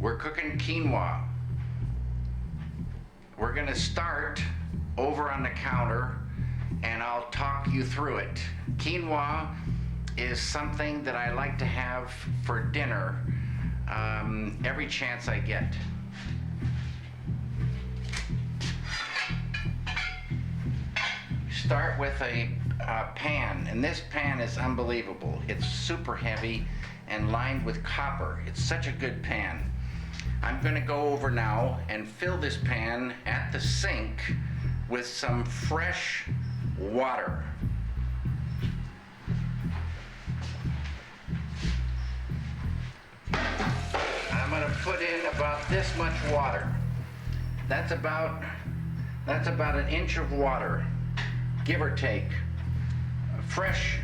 We're cooking quinoa. We're gonna start over on the counter and I'll talk you through it. Quinoa is something that I like to have for dinner every chance I get. Start with a pan, and this pan is unbelievable. It's super heavy and lined with copper. It's such a good pan. I'm gonna go over now and fill this pan at the sink with some fresh water. I'm gonna put in about this much water. That's about an inch of water, give or take. Fresh,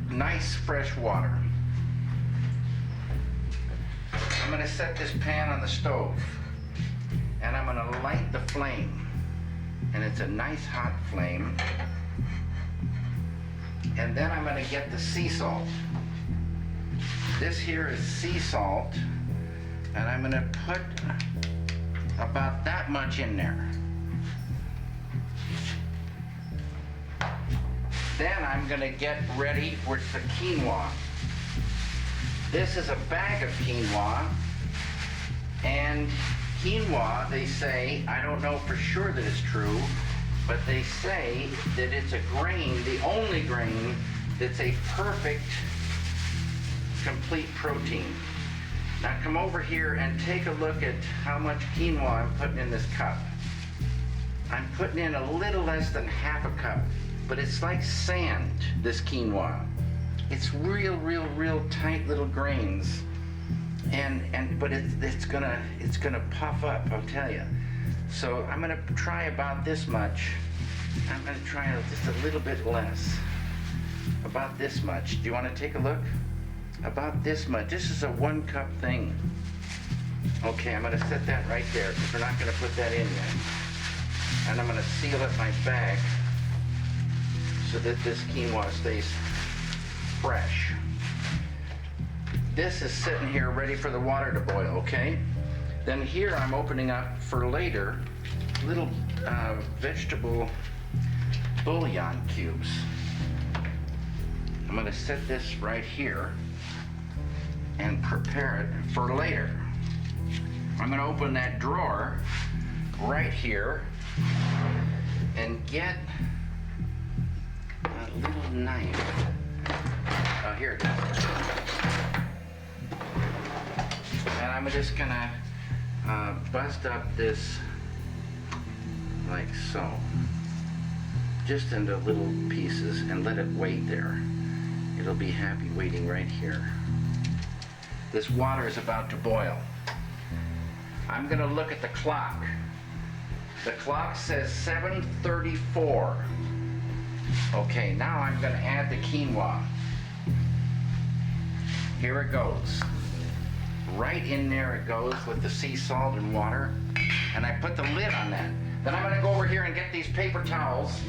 nice fresh water. I'm gonna set this pan on the stove and I'm gonna light the flame. And it's a nice hot flame. And then I'm gonna get the sea salt. This here is sea salt, and I'm gonna put about that much in there. Then I'm gonna get ready with the quinoa. This is a bag of quinoa, and quinoa, they say, I don't know for sure that it's true, but they say that it's a grain, the only grain that's a perfect, complete protein. Now come over here and take a look at how much quinoa I'm putting in this cup. I'm putting in a little less than half a cup, but it's like sand, this quinoa. It's real tight little grains. But it's gonna puff up, I'll tell you. So I'm gonna try about this much. I'm gonna try just a little bit less. About this much. Do you want to take a look? About this much. This is a 1 cup thing. Okay, I'm gonna set that right there because we're not gonna put that in yet. And I'm gonna seal up my bag so that this quinoa stays fresh. This is sitting here ready for the water to boil, okay? Then here I'm opening up for later little vegetable bouillon cubes. I'm gonna set this right here and prepare it for later. I'm gonna open that drawer right here and get a little knife. Oh, here it is. And I'm just gonna bust up this like so, just into little pieces and let it wait there. It'll be happy waiting right here. This water is about to boil. I'm gonna look at the clock. The clock says 7:34. Okay, now I'm gonna add the quinoa. Here it goes. Right in there it goes with the sea salt and water. And I put the lid on that. Then I'm gonna go over here and get these paper towels.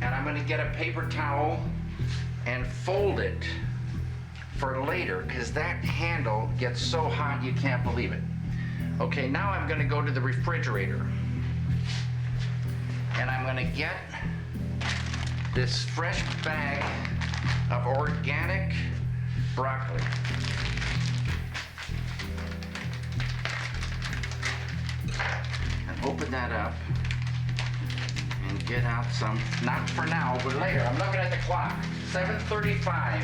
And I'm gonna get a paper towel and fold it for later, because that handle gets so hot you can't believe it. Okay, now I'm gonna go to the refrigerator. And I'm gonna get this fresh bag of organic broccoli. And open that up and get out some, not for now, but later. I'm looking at the clock, 7:35,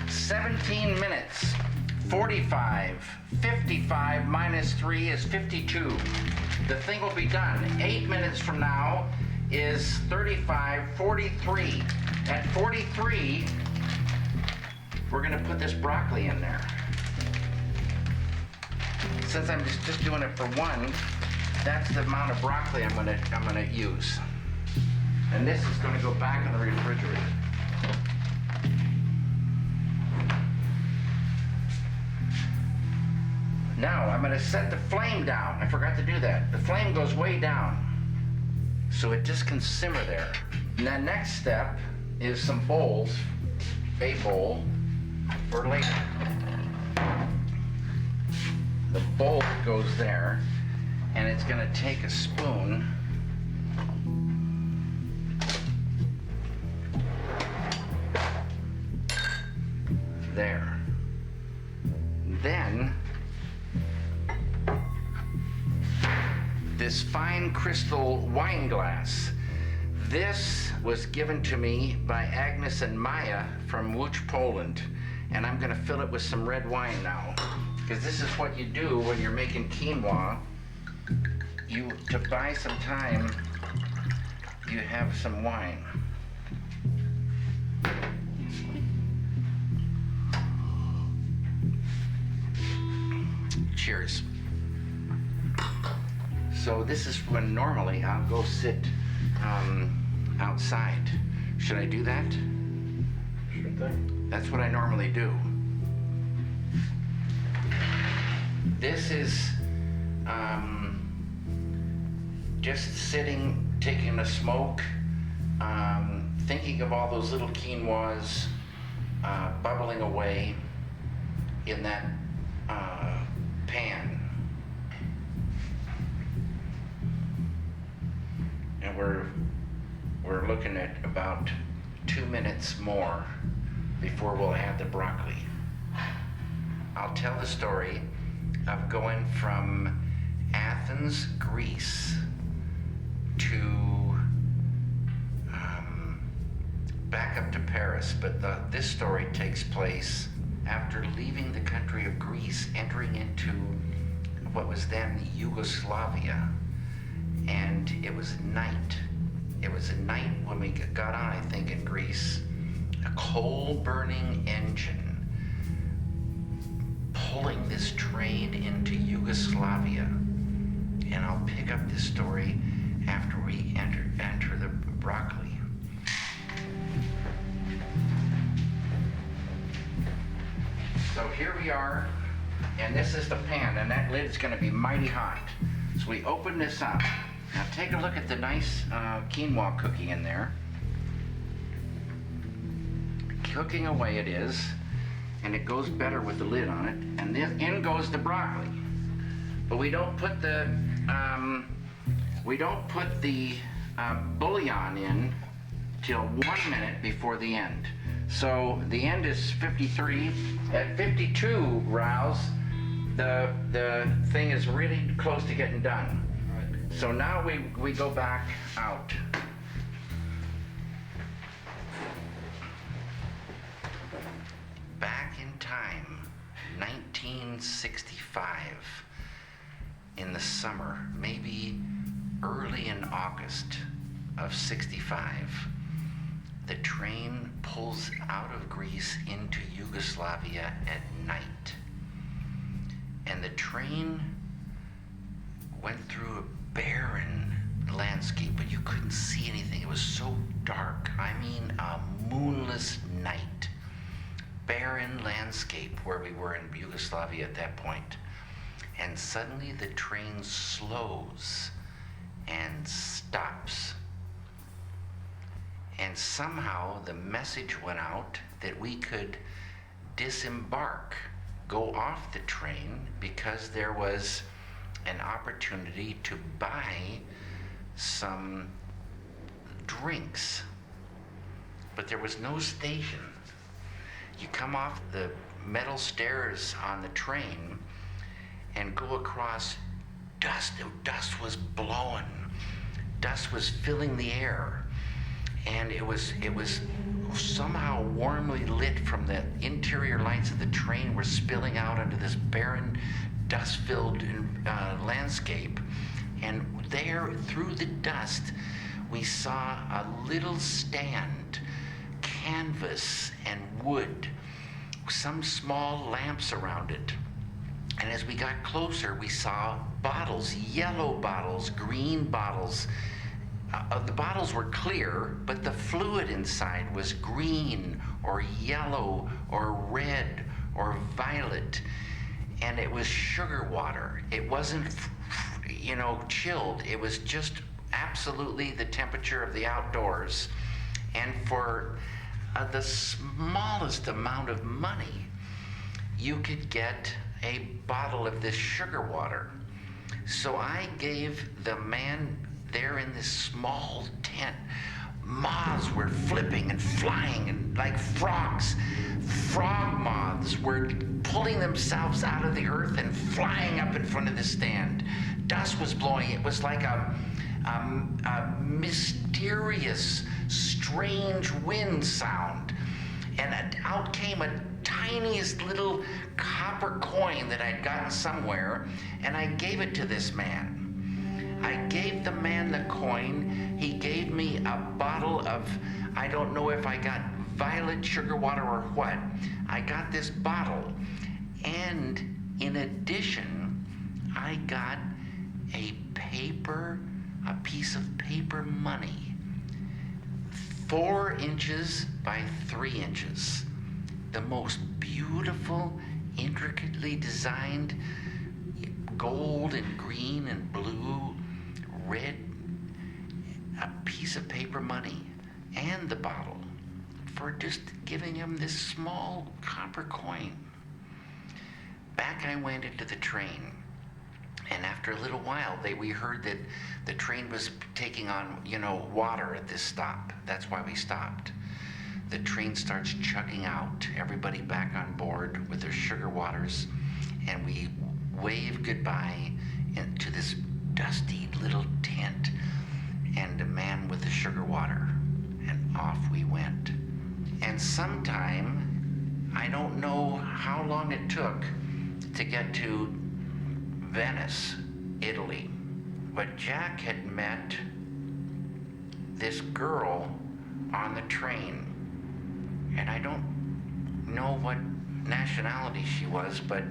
17 minutes, 45, 55 minus 3 is 52. The thing will be done. 8 minutes from now is 35, 43. At 43, we're gonna put this broccoli in there. Since I'm just doing it for one, that's the amount of broccoli I'm gonna use. And this is gonna go back in the refrigerator. Now I'm gonna set the flame down. I forgot to do that. The flame goes way down, so it just can simmer there. And the next step is some bowls, a bowl for later. bowl goes there, and it's gonna take a spoon there. Then this fine crystal wine glass. This was given to me by Agnes and Maya from Łódź, Poland, and I'm gonna fill it with some red wine now, because this is what you do when you're making quinoa. To buy some time, you have some wine. Cheers. So this is when normally I'll go sit outside. Should I do that? Sure thing. That's what I normally do. This is just sitting, taking a smoke, thinking of all those little quinoas bubbling away in that pan. And we're looking at about 2 minutes more before we'll add the broccoli. I'll tell the story of going from Athens, Greece to back up to Paris, but this story takes place after leaving the country of Greece, entering into what was then Yugoslavia. And it was night. It was a night when we got on, I think, in Greece. A coal-burning engine pulling this train into Yugoslavia. And I'll pick up this story after we enter the broccoli. So here we are, and this is the pan, and that lid's gonna be mighty hot. So we open this up. Now take a look at the nice quinoa cooking in there. Cooking away it is, and it goes better with the lid on it. And then in goes the broccoli. But we don't put the bouillon in till 1 minute before the end. So the end is 53. At 52 rows, the thing is really close to getting done. So now we go back out. Back in time, 1965, in the summer, maybe early in August of 65, the train pulls out of Greece into Yugoslavia at night. And the train went through a barren landscape, but you couldn't see anything. It was so dark. I mean, a moonless night. Barren landscape where we were in Yugoslavia at that point. And suddenly the train slows and stops. And somehow the message went out that we could disembark, go off the train, because there was an opportunity to buy some drinks. But there was no station. You come off the metal stairs on the train and go across dust. Dust was blowing. Dust was filling the air. And it was somehow warmly lit from the interior lights of the train were spilling out onto this barren, dust-filled landscape. And there, through the dust, we saw a little stand, canvas and wood, some small lamps around it. And as we got closer, we saw bottles, yellow bottles, green bottles. The bottles were clear, but the fluid inside was green or yellow or red or violet. And it was sugar water. It wasn't, chilled. It was just absolutely the temperature of the outdoors. And for the smallest amount of money, you could get a bottle of this sugar water. So I gave the man there in this small tent. Moths were flipping and flying, and like frogs. Frog moths were pulling themselves out of the earth and flying up in front of the stand. Dust was blowing. It was like a mysterious, strange wind sound. And out came a tiniest little copper coin that I'd gotten somewhere, and I gave it to this man. I gave the man the coin. He gave me a bottle of, I don't know if I got violet sugar water or what. I got this bottle. And in addition, I got a piece of paper money, 4 inches by 3 inches. The most beautiful, intricately designed gold and green and blue, red, a piece of paper money and the bottle for just giving him this small copper coin. Back I went into the train, and after a little while we heard that the train was taking on, water at this stop. That's why we stopped. The train starts chugging out, everybody back on board with their sugar waters, and we wave goodbye to this dusty little tent and a man with the sugar water, and off we went. And sometime, I don't know how long it took to get to Venice, Italy, but Jack had met this girl on the train, and I don't know what nationality she was, but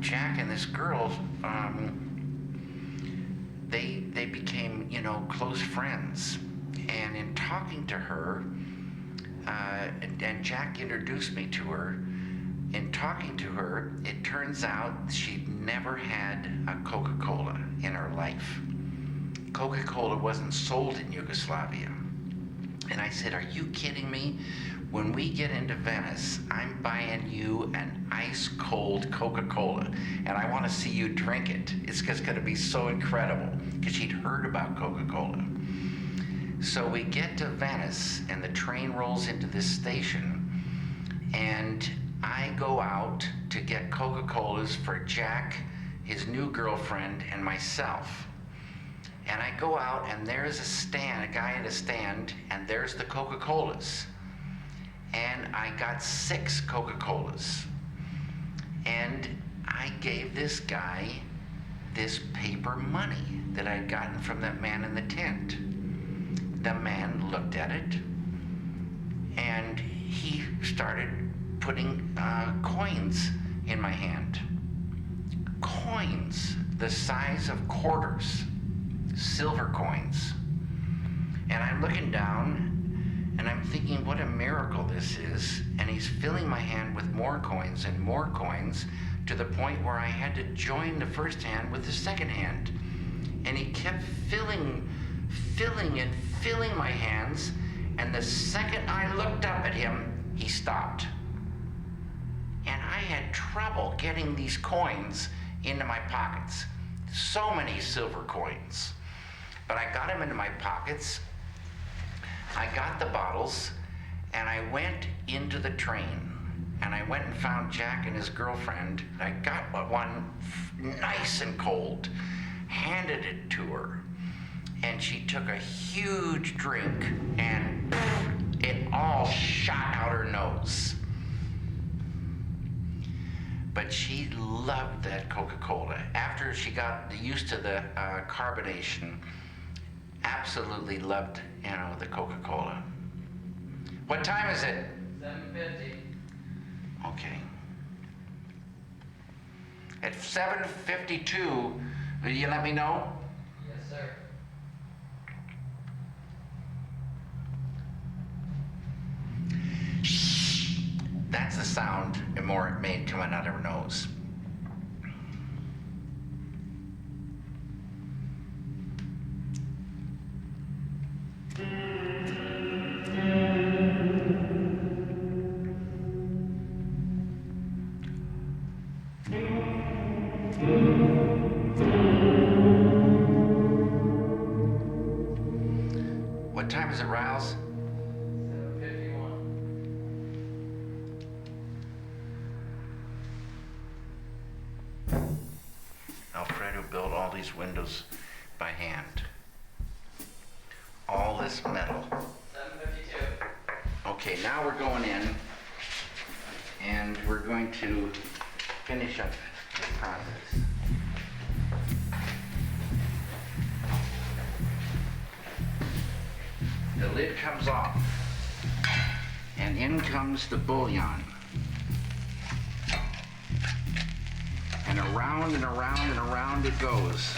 Jack and this girl, they became, close friends. And in talking to her, and Jack introduced me to her, in talking to her, it turns out she'd never had a Coca-Cola in her life. Coca-Cola wasn't sold in Yugoslavia. And I said, "Are you kidding me? When we get into Venice, I'm buying you an ice-cold Coca-Cola, and I want to see you drink it. It's just going to be so incredible," because she'd heard about Coca-Cola. So we get to Venice, and the train rolls into this station, and I go out to get Coca-Colas for Jack, his new girlfriend, and myself. And I go out, and there's a guy at a stand, and there's the Coca-Colas. And I got 6 Coca-Colas. And I gave this guy this paper money that I'd gotten from that man in the tent. The man looked at it, and he started putting coins in my hand. Coins the size of quarters, silver coins. And I'm looking down, and I'm thinking, what a miracle this is. And he's filling my hand with more coins and more coins, to the point where I had to join the first hand with the second hand. And he kept filling my hands, and the second I looked up at him, he stopped. And I had trouble getting these coins into my pockets. So many silver coins. But I got them into my pockets. I got the bottles, and I went into the train. And I went and found Jack and his girlfriend. I got one nice and cold, handed it to her. And she took a huge drink, and it all shot out her nose. But she loved that Coca-Cola. After she got used to the carbonation, absolutely loved, the Coca-Cola. What time is it? 7:50. Okay. At 7:52, will you let me know? Yes, sir. That's the sound Imora made coming out of her nose. What time is it, Riles? 7:51. Alfredo built all these windows by hand. All this metal. 7:52. Okay, now we're going in and we're going to finish up this process. The lid comes off and in comes the bouillon. And around and around and around it goes.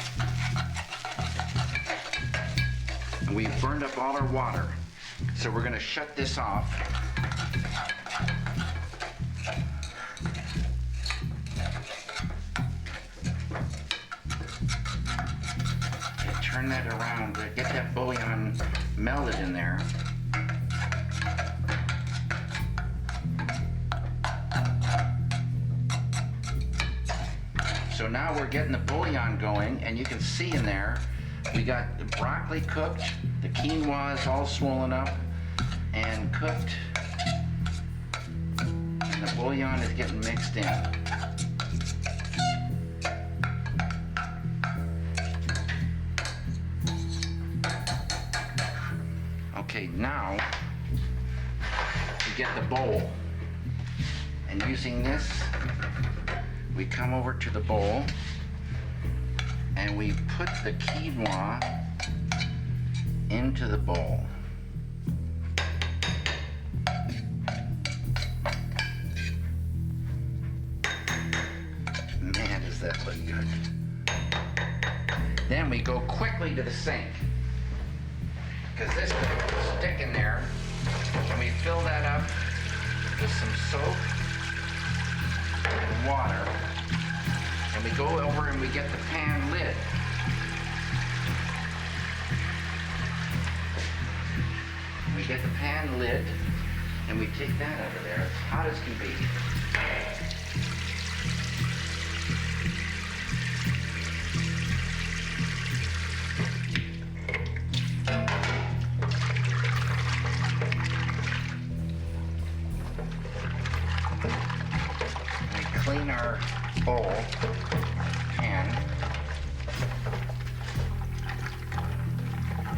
And we've burned up all our water. So we're gonna shut this off. And turn that around to get that bouillon melted in there. So now we're getting the bouillon going, and you can see in there, we got the broccoli cooked, the quinoa is all swollen up and cooked, and the bouillon is getting mixed in. Okay, now we get the bowl, and using this, we come over to the bowl and we put the quinoa into the bowl. Man, does that look good. Then we go quickly to the sink, because this will stick in there, and we fill that up with some soap and water, and we go over and we get the pan lid. We get the pan lid and we take that out of there as hot as can be. Clean our bowl, pan,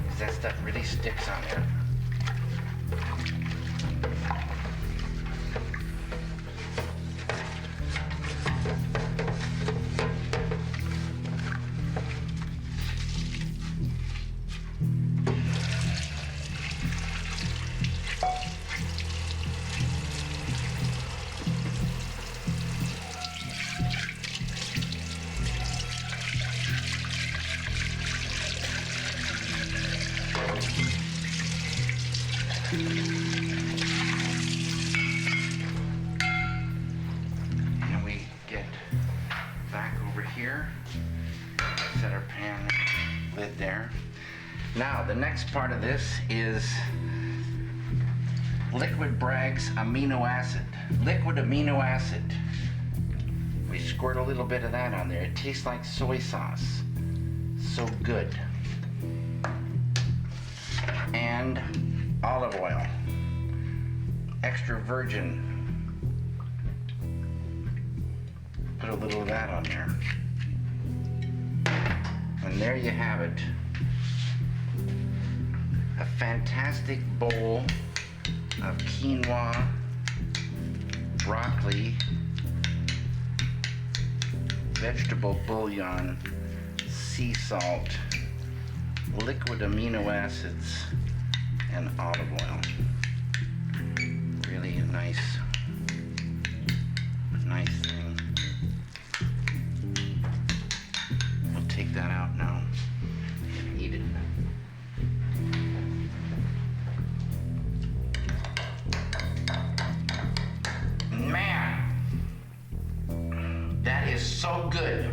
because that stuff really sticks on there. And we get back over here, set our pan lid there. Now, the next part of this is liquid Bragg's amino acid. Liquid amino acid. We squirt a little bit of that on there. It tastes like soy sauce. So good. And olive oil. Extra virgin. Put a little of that on there. And there you have it. A fantastic bowl of quinoa, broccoli, vegetable bouillon, sea salt, liquid amino acids, and olive oil. Really a nice thing. We'll take that out now and eat it. Man, that is so good.